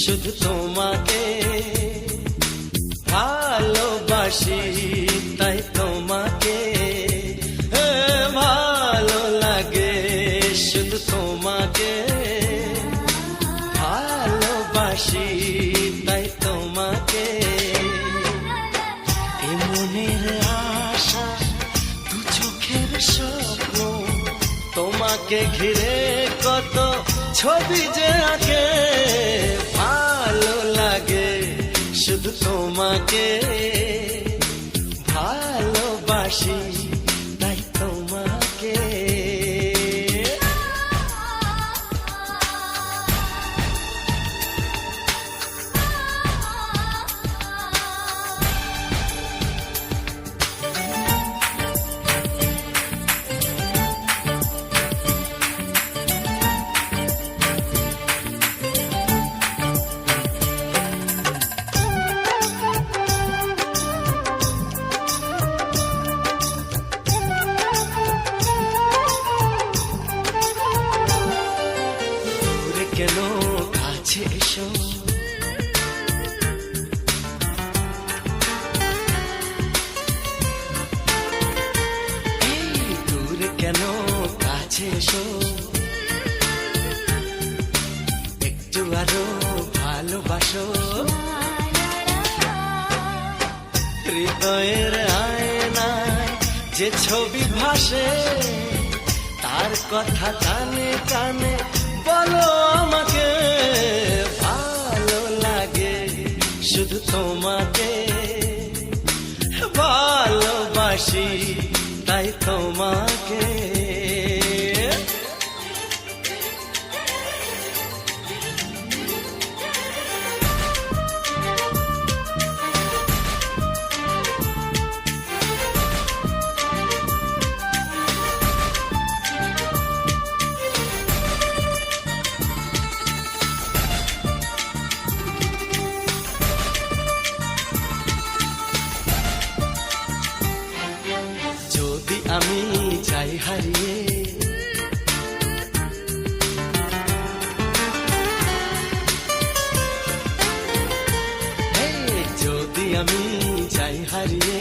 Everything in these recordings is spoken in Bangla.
শুধু তোমাকে ভালোবাসি, তাই তোমাকে ভালো লাগে, শুধু তোমাকে ভালোবাসি, তাই তোমাকে এ মনের আশা দু চোখের স্বপ্ন, তোমাকে ঘিরে কত ছবি যে আঁকে, ভালো লাগে শুধু তোমাকে ভালোবাসি, তাই তোমাকে কেন কাছে এসো, দূরে কেন কাছে এসো, একটু আরো ভালোবাসো, হৃদয়ের আয়নায় যে ছবি ভাসে, তার কথা কানে কানে বলো আমাকে, ভালো লাগে শুধু তোমাকে ভালোবাসি, তাই তোমাকে আমি যাই হারিয়ে, যদি আমি যাই হারিয়ে,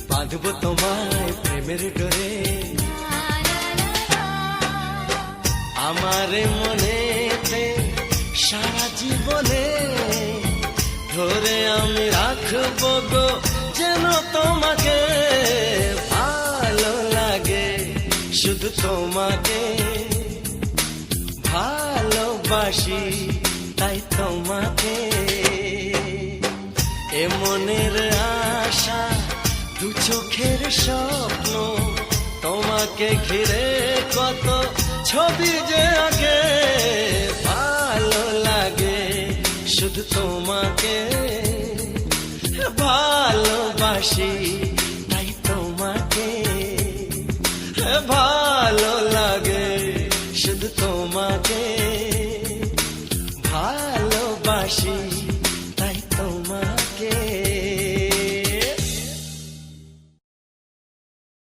বাঁধবো তোমায় প্রেমের ডোরে, আমার মনেতে সারা জীবনে ধরে আমি রাখবো গো, যেন তোমাকে ভালো লাগে শুধু তোমাকে ভালোবাসি, তাই তোমাকে এ মনের আশা দু চোখের স্বপ্ন, তোমাকে ঘিরে কত ছবি যে আঁকে, ভালো লাগে শুধু তোমাকে ভালোবাসি, তাই তোমাকে ভালো লাগে শুধু তোমাকে